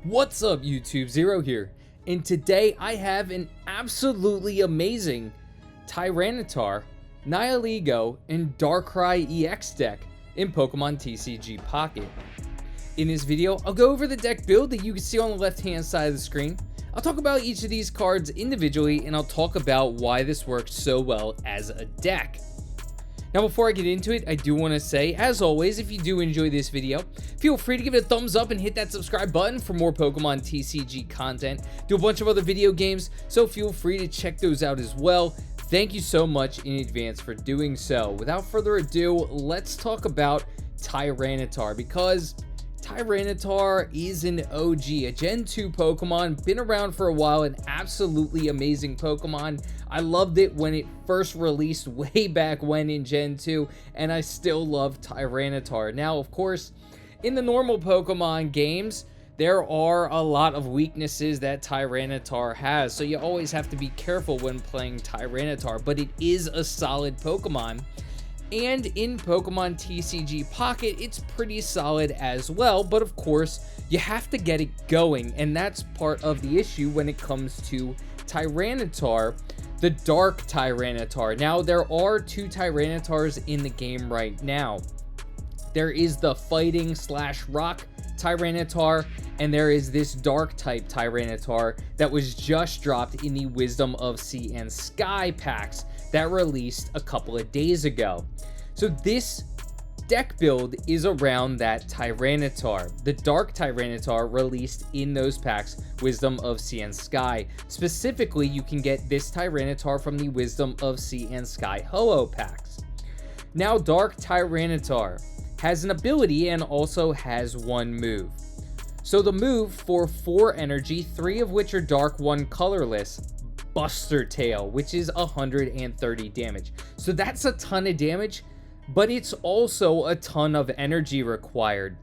What's up YouTube, Zero here, and today I have an absolutely amazing Tyranitar, Nihilego, and Darkrai EX deck in Pokemon TCG Pocket. In this video, I'll go over the deck build that you can see on the left hand side of the screen. I'll talk about each of these cards individually, and I'll talk about why this works so well as a deck. Now before I get into it, I do want to say, as always, if you do enjoy this video, feel free to give it a thumbs up and hit that subscribe button for more Pokemon TCG content. Do a bunch of other video games, so feel free to check those out as well. Thank you so much in advance for doing so. Without further ado, let's talk about Tyranitar, because Tyranitar is an OG, a Gen 2 Pokemon, been around for a while, an absolutely amazing Pokemon. I loved it when it first released way back when in Gen 2, and I still love Tyranitar. Now, of course, in the normal Pokemon games, there are a lot of weaknesses that Tyranitar has, so you always have to be careful when playing Tyranitar, but it is a solid Pokemon. And in Pokemon TCG Pocket, it's pretty solid as well, but of course, you have to get it going, and that's part of the issue when it comes to Tyranitar, the Dark Tyranitar. Now, there are two Tyranitars in the game right now. There is the Fighting / Rock Tyranitar, and there is this Dark type Tyranitar that was just dropped in the Wisdom of Sea and Sky packs that released a couple of days ago. So this deck build is around that Tyranitar, the Dark Tyranitar released in those packs, Wisdom of Sea and Sky. Specifically, you can get this Tyranitar from the Wisdom of Sea and Sky Ho-Oh packs. Now, Dark Tyranitar has an ability and also has one move. So the move for 4 energy, 3 of which are dark, 1 colorless, Buster Tail, which is 130 damage. So that's a ton of damage, but it's also a ton of energy required.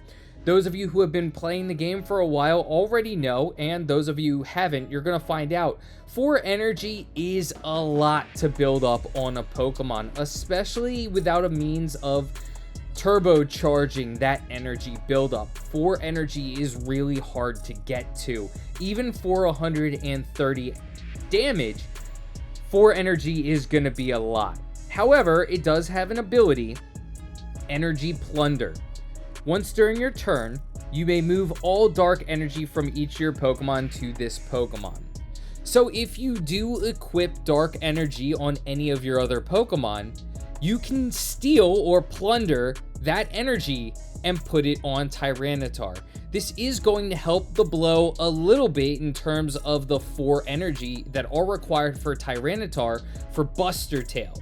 Those of you who have been playing the game for a while already know, and those of you who haven't, you're going to find out. 4 energy is a lot to build up on a Pokemon, especially without a means of turbocharging that energy buildup. 4 energy is really hard to get to. Even for 130 damage, 4 energy is going to be a lot. However, it does have an ability, Energy Plunder. Once during your turn, you may move all dark energy from each of your Pokemon to this Pokemon. So if you do equip dark energy on any of your other Pokemon, you can steal or plunder that energy and put it on Tyranitar. This is going to help the blow a little bit in terms of the 4 energy that are required for Tyranitar for Buster Tail.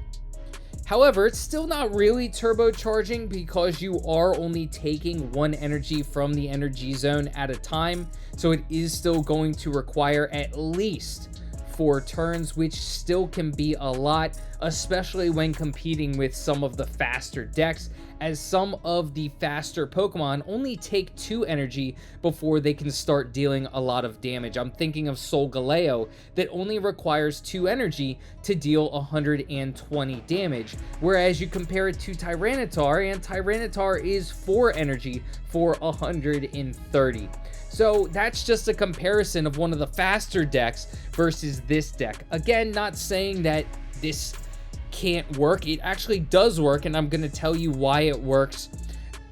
However, it's still not really turbocharging because you are only taking 1 energy from the energy zone at a time, so it is still going to require at least 4 turns, which still can be a lot, especially when competing with some of the faster decks, as some of the faster Pokemon only take 2 energy before they can start dealing a lot of damage. I'm thinking of Solgaleo that only requires 2 energy to deal 120 damage, whereas you compare it to Tyranitar, and Tyranitar is 4 energy for 130. So that's just a comparison of one of the faster decks versus this deck. Again, not saying that this can't work. It actually does work, and I'm going to tell you why it works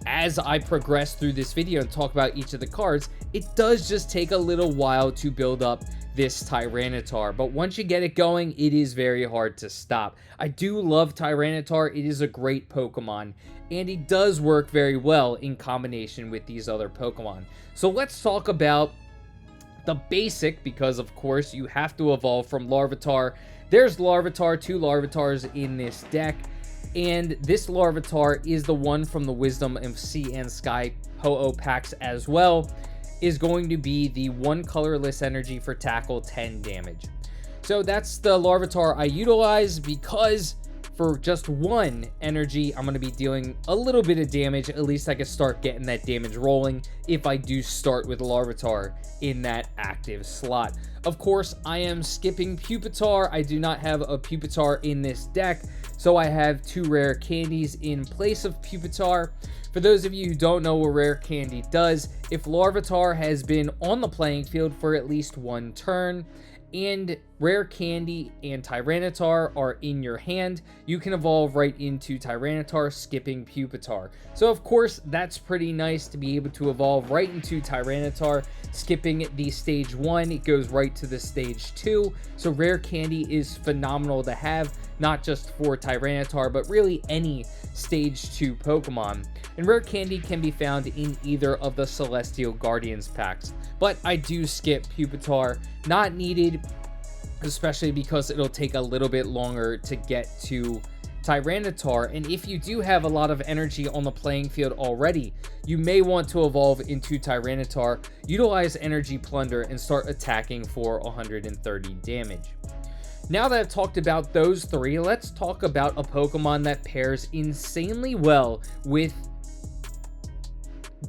as I progress through this video and talk about each of the cards. It does just take a little while to build up this Tyranitar, but once you get it going, it is very hard to stop. I do love Tyranitar. It is a great Pokemon, and it does work very well in combination with these other Pokemon. So let's talk about the basic, because of course you have to evolve from Larvitar. There's Larvitar, 2 Larvitars in this deck, and this Larvitar is the one from the Wisdom of Sea and Sky Ho-Oh packs as well, is going to be the 1 colorless energy for tackle, 10 damage. So that's the Larvitar I utilize, because for just 1 energy, I'm going to be dealing a little bit of damage. At least I can start getting that damage rolling if I do start with Larvitar in that active slot. Of course, I am skipping Pupitar. I do not have a Pupitar in this deck, So I have 2 rare candies in place of Pupitar. For those of you who don't know what rare candy does, if Larvitar has been on the playing field for at least 1 turn, and rare candy and Tyranitar are in your hand, you can evolve right into Tyranitar, skipping Pupitar. So of course, that's pretty nice to be able to evolve right into Tyranitar, skipping the stage 1, it goes right to the stage 2. So rare candy is phenomenal to have, not just for Tyranitar, but really any stage 2 Pokemon. And rare candy can be found in either of the Celestial Guardians packs. But I do skip Pupitar, not needed, especially because it'll take a little bit longer to get to Tyranitar. And if you do have a lot of energy on the playing field already, you may want to evolve into Tyranitar, utilize Energy Plunder, and start attacking for 130 damage. Now that I've talked about those 3, let's talk about a Pokemon that pairs insanely well with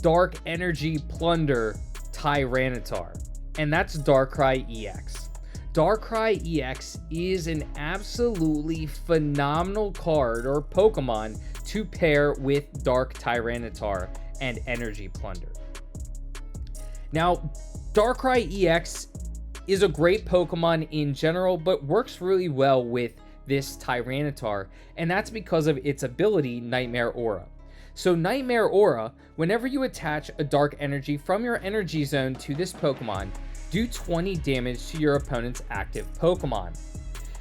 Dark Energy Plunder Tyranitar, and that's Darkrai EX. Darkrai EX is an absolutely phenomenal card or Pokemon to pair with Dark Tyranitar and Energy Plunder. Now, Darkrai EX is a great Pokemon in general, but works really well with this Tyranitar, and that's because of its ability, Nightmare Aura. So Nightmare Aura, whenever you attach a dark energy from your energy zone to this Pokemon, do 20 damage to your opponent's active Pokemon.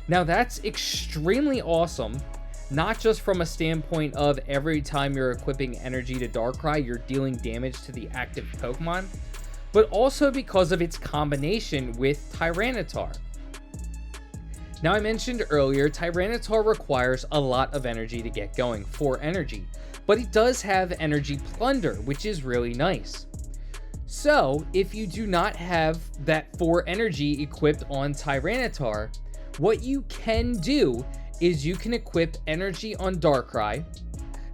Now that's extremely awesome, not just from a standpoint of every time you're equipping energy to Darkrai, you're dealing damage to the active Pokemon, but also because of its combination with Tyranitar. Now I mentioned earlier, Tyranitar requires a lot of energy to get going, 4 energy, but it does have Energy Plunder, which is really nice. So if you do not have that 4 energy equipped on Tyranitar, what you can do is you can equip energy on Darkrai,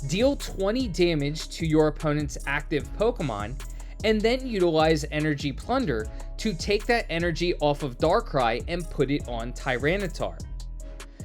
deal 20 damage to your opponent's active Pokemon, and then utilize Energy Plunder to take that energy off of Darkrai and put it on Tyranitar.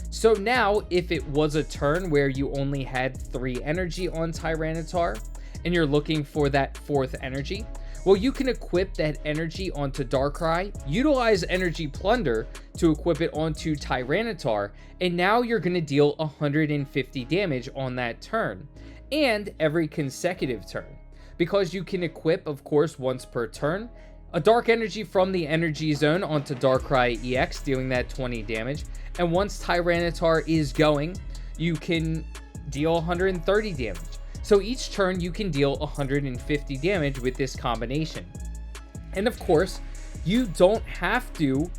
So now, if it was a turn where you only had 3 energy on Tyranitar, and you're looking for that 4th energy, well, you can equip that energy onto Darkrai, utilize Energy Plunder to equip it onto Tyranitar, and now you're going to deal 150 damage on that turn, and every consecutive turn. Because you can equip, of course, once per turn, a dark energy from the energy zone onto Darkrai EX, dealing that 20 damage. And once Tyranitar is going, you can deal 130 damage. So each turn you can deal 150 damage with this combination. And of course, you don't have to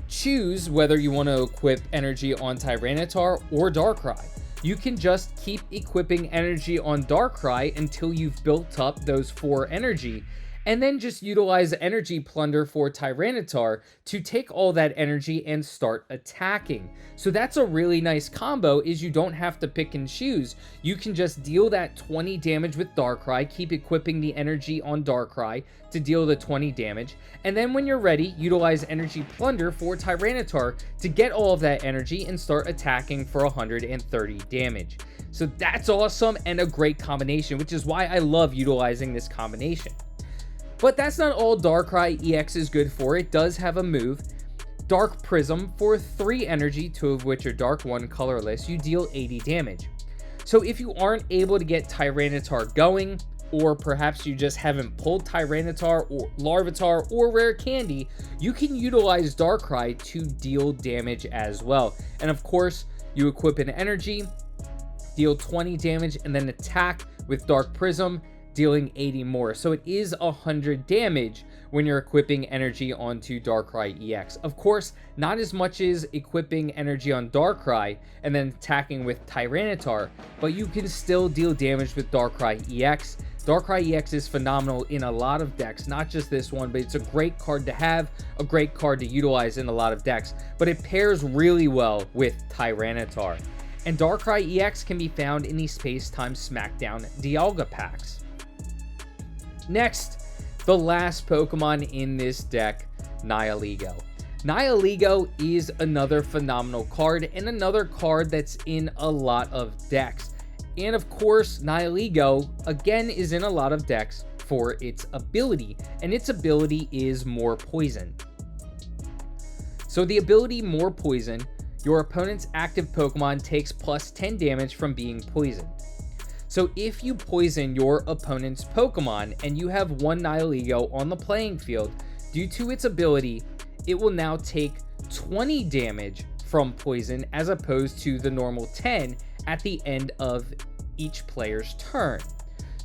choose whether you want to equip energy on Tyranitar or Darkrai. You can just keep equipping energy on Darkrai until you've built up those 4 energy, and then just utilize Energy Plunder for Tyranitar to take all that energy and start attacking. So that's a really nice combo, is you don't have to pick and choose. You can just deal that 20 damage with Darkrai, keep equipping the energy on Darkrai to deal the 20 damage, and then when you're ready, utilize Energy Plunder for Tyranitar to get all of that energy and start attacking for 130 damage. So that's awesome and a great combination, which is why I love utilizing this combination. But that's not all Darkrai EX is good for. It does have a move, Dark Prism, for 3 energy, 2 of which are dark, 1 colorless. You deal 80 damage. So if you aren't able to get Tyranitar going, or perhaps you just haven't pulled Tyranitar or Larvitar or Rare Candy, you can utilize Darkrai to deal damage as well. And of course, you equip an energy, deal 20 damage, and then attack with Dark Prism, dealing 80 more. So it is 100 damage when you're equipping energy onto Darkrai EX. Of course, not as much as equipping energy on Darkrai and then attacking with Tyranitar, but you can still deal damage with Darkrai EX. Darkrai EX is phenomenal in a lot of decks, not just this one, but it's a great card to have, a great card to utilize in a lot of decks, but it pairs really well with Tyranitar. And Darkrai EX can be found in the Space-Time Smackdown Dialga packs. Next, the last Pokemon in this deck, Nihilego. Nihilego is another phenomenal card and another card that's in a lot of decks. And of course, Nihilego, again, is in a lot of decks for its ability, and its ability is More Poison. So the ability More Poison, your opponent's active Pokemon takes plus 10 damage from being poisoned. So if you poison your opponent's Pokemon and you have one Nihilego on the playing field, due to its ability, it will now take 20 damage from poison as opposed to the normal 10 at the end of each player's turn.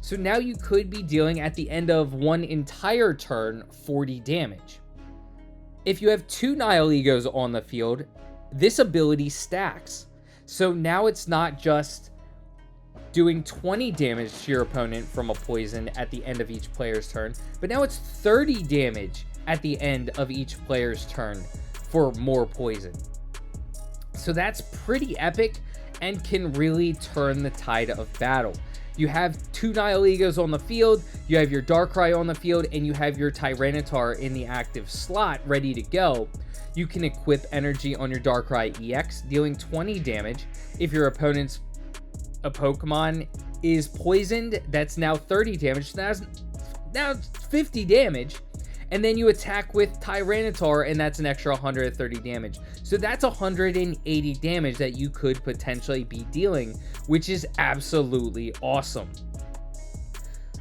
So now you could be dealing at the end of one entire turn 40 damage. If you have two Nihilegos on the field, this ability stacks. So now it's not just doing 20 damage to your opponent from a poison at the end of each player's turn, but now it's 30 damage at the end of each player's turn for More Poison. So that's pretty epic and can really turn the tide of battle. You have two Nihilegos on the field, you have your Darkrai on the field, and you have your Tyranitar in the active slot ready to go. You can equip energy on your Darkrai EX, dealing 20 damage. If your opponent's Pokemon is poisoned, that's now 30 damage. That's now 50 damage. And then you attack with Tyranitar, and that's an extra 130 damage. So that's 180 damage that you could potentially be dealing, which is absolutely awesome.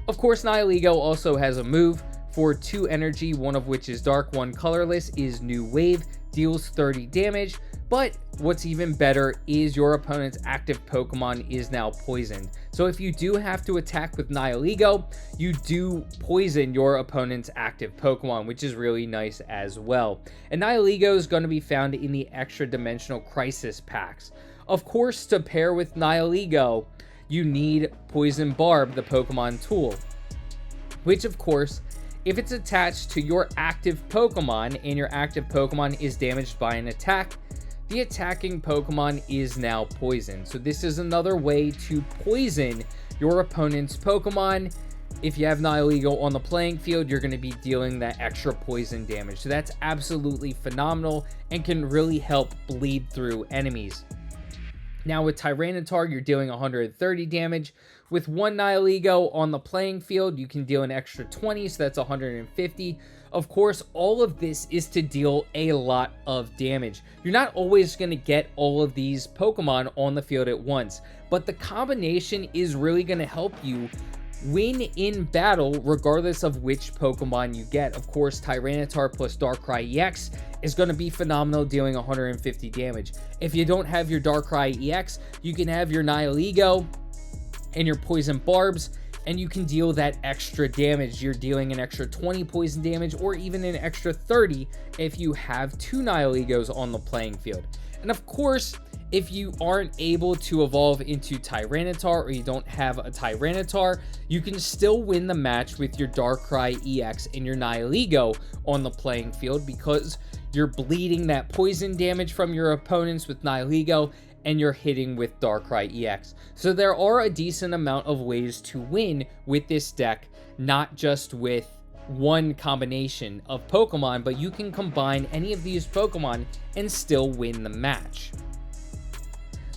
Of course, Nihilego also has a move for 2 energy, one of which is dark, one colorless, is New Wave, deals 30 damage. But what's even better is your opponent's active Pokemon is now poisoned. So if you do have to attack with Nihilego, you do poison your opponent's active Pokemon, which is really nice as well. And Nihilego is going to be found in the extra dimensional crisis packs. Of course, to pair with Nihilego, you need Poison Barb, the Pokemon tool, which of course, if it's attached to your active Pokemon and your active Pokemon is damaged by an attack, the attacking Pokemon is now poisoned. So this is another way to poison your opponent's Pokemon. If you have Nihilego on the playing field, you're going to be dealing that extra poison damage. So that's absolutely phenomenal and can really help bleed through enemies. Now with Tyranitar, you're dealing 130 damage. With one Nihilego on the playing field, you can deal an extra 20, so that's 150. Of course, all of this is to deal a lot of damage. You're not always going to get all of these Pokemon on the field at once, but the combination is really going to help you win in battle regardless of which Pokemon you get. Of course, Tyranitar plus Darkrai EX is going to be phenomenal, dealing 150 damage. If you don't have your Darkrai EX, you can have your Nihilego and your Poison Barbs, and you can deal that extra damage. You're dealing an extra 20 poison damage or even an extra 30 if you have two Nihilegos on the playing field. And of course, if you aren't able to evolve into Tyranitar or you don't have a Tyranitar, you can still win the match with your Darkrai EX and your Nihilego on the playing field because you're bleeding that poison damage from your opponents with Nihilego and you're hitting with Darkrai EX. So there are a decent amount of ways to win with this deck, not just with one combination of Pokemon, but you can combine any of these Pokemon and still win the match.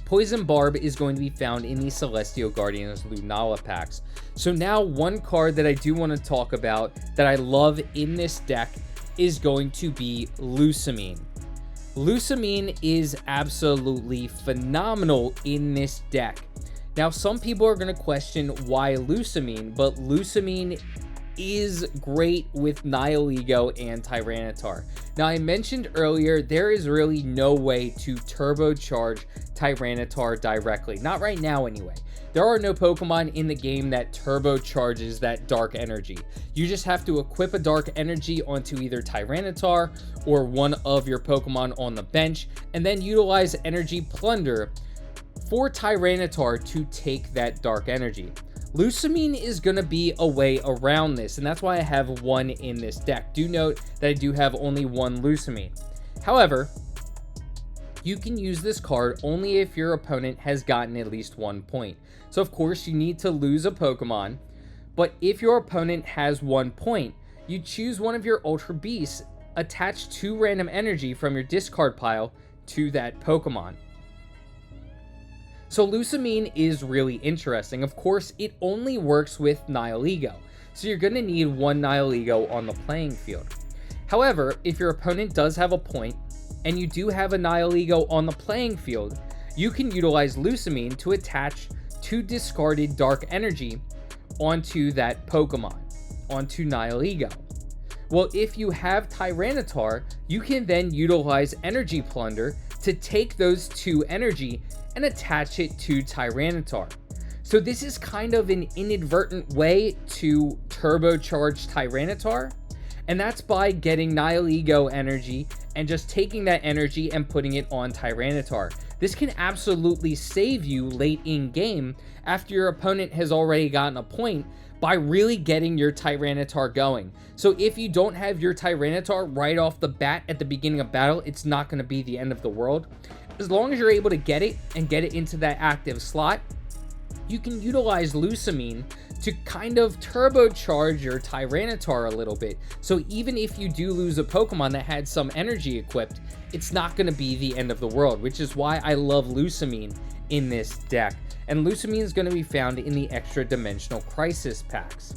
Poison Barb is going to be found in the Celestial Guardians Lunala packs. So now one card that I do want to talk about that I love in this deck is going to be Lusamine. Lusamine is absolutely phenomenal in this deck. Now, some people are going to question why Lusamine, but Lusamine is great with Nihilego and Tyranitar. Now, I mentioned earlier, there is really no way to turbocharge Tyranitar directly. Not right now, anyway. There are no Pokemon in the game that turbocharges that dark energy. You just have to equip a dark energy onto either Tyranitar or one of your Pokemon on the bench, and then utilize Energy Plunder for Tyranitar to take that dark energy. Lusamine is going to be a way around this, and that's why I have one in this deck. Do note that I do have only one Lusamine. However, you can use this card only if your opponent has gotten at least 1 point. So of course you need to lose a Pokemon, but if your opponent has 1 point, you choose one of your Ultra Beasts attach 2 random energy from your discard pile to that Pokemon. So Lusamine is really interesting. Of course, it only works with Nihilego, so you're going to need 1 Nihilego on the playing field. However, if your opponent does have a point, and you do have a Nihilego on the playing field, you can utilize Lusamine to attach 2 discarded Dark Energy onto that Pokemon, onto Nihilego. Well, if you have Tyranitar, you can then utilize Energy Plunder to take those 2 energy and attach it to Tyranitar. So this is kind of an inadvertent way to turbocharge Tyranitar, and that's by getting Nihilego energy and just taking that energy and putting it on Tyranitar. This can absolutely save you late in game after your opponent has already gotten a point by really getting your Tyranitar going. So if you don't have your Tyranitar right off the bat at the beginning of battle, it's not going to be the end of the world. As long as you're able to get it and get it into that active slot, you can utilize Lusamine to kind of turbocharge your Tyranitar a little bit. So even if you do lose a Pokemon that had some energy equipped, it's not going to be the end of the world, which is why I love Lusamine in this deck. And Lusamine is going to be found in the Extra Dimensional Crisis packs.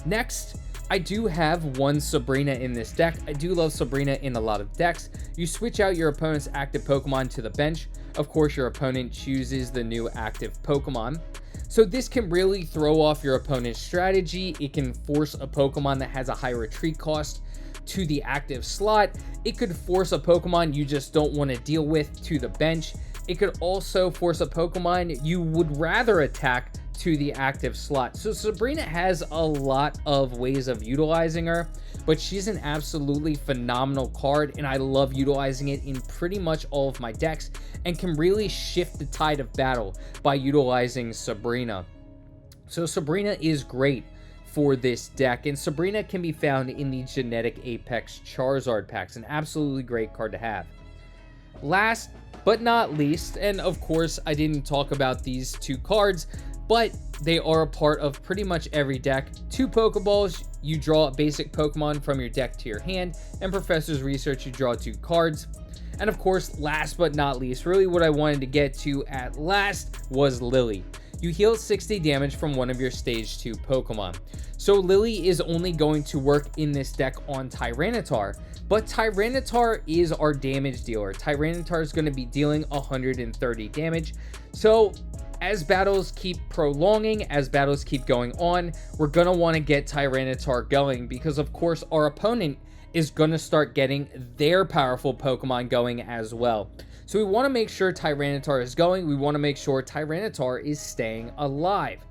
Next, I do have 1 Sabrina in this deck. I do love Sabrina in a lot of decks. You switch out your opponent's active Pokemon to the bench. Of course, your opponent chooses the new active Pokemon. So this can really throw off your opponent's strategy. It can force a Pokemon that has a high retreat cost to the active slot. It could force a Pokemon you just don't want to deal with to the bench. It could also force a Pokemon you would rather attack to the active slot. So Sabrina has a lot of ways of utilizing her, but she's an absolutely phenomenal card, and I love utilizing it in pretty much all of my decks, and can really shift the tide of battle by utilizing Sabrina. So Sabrina is great for this deck, and Sabrina can be found in the Genetic Apex Charizard packs, an absolutely great card to have. Last but not least, and of course I didn't talk about these 2 cards, but they are a part of pretty much every deck. 2 Pokeballs, you draw a basic Pokemon from your deck to your hand, and Professor's Research, you draw 2 cards. And of course, last but not least, really what I wanted to get to at last was Lily. You heal 60 damage from one of your Stage 2 Pokemon. So Lily is only going to work in this deck on Tyranitar, but Tyranitar is our damage dealer. Tyranitar is going to be dealing 130 damage. So as battles keep prolonging, as battles keep going on, we're going to want to get Tyranitar going, because of course our opponent is going to start getting their powerful Pokemon going as well. So we want to make sure Tyranitar is going. We want to make sure Tyranitar is staying alive.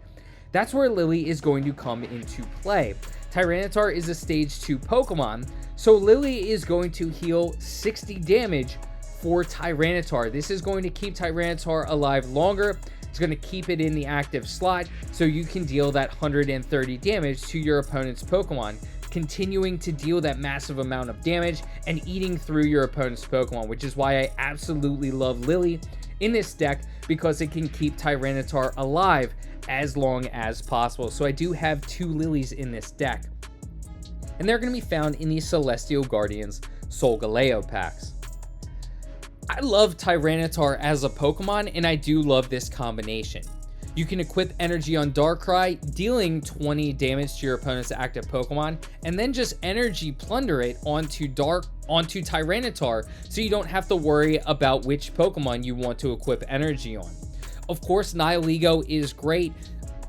That's where Lily is going to come into play. Tyranitar is a Stage 2 Pokemon, so Lily is going to heal 60 damage for Tyranitar. This is going to keep Tyranitar alive longer. It's going to keep it in the active slot, so you can deal that 130 damage to your opponent's Pokemon, continuing to deal that massive amount of damage and eating through your opponent's Pokemon, which is why I absolutely love Lily in this deck, because it can keep Tyranitar alive as long as possible. So I do have 2 Lilies in this deck, and they're going to be found in the Celestial Guardians Solgaleo packs. I love Tyranitar as a Pokemon, and I do love this combination. You can equip Energy on Darkrai, dealing 20 damage to your opponent's active Pokemon, and then just Energy Plunder it onto Tyranitar, so you don't have to worry about which Pokemon you want to equip Energy on. Of course, Nihilego is great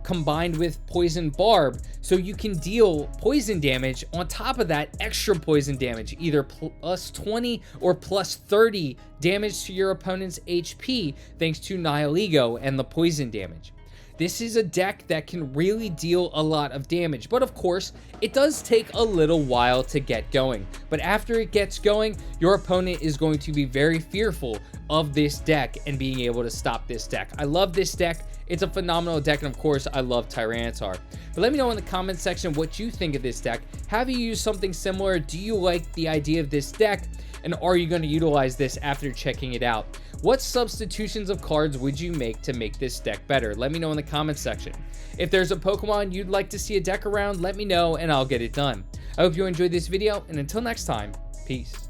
combined with Poison Barb, so you can deal poison damage on top of that extra poison damage, either plus 20 or plus 30 damage to your opponent's HP thanks to Nihilego and the poison damage. This is a deck that can really deal a lot of damage, but of course, it does take a little while to get going. But after it gets going, your opponent is going to be very fearful of this deck and being able to stop this deck. I love this deck. It's a phenomenal deck, and of course, I love Tyranitar. But let me know in the comment section what you think of this deck. Have you used something similar? Do you like the idea of this deck? And are you going to utilize this after checking it out? What substitutions of cards would you make to make this deck better? Let me know in the comment section. If there's a Pokemon you'd like to see a deck around, let me know and I'll get it done. I hope you enjoyed this video, and until next time, peace.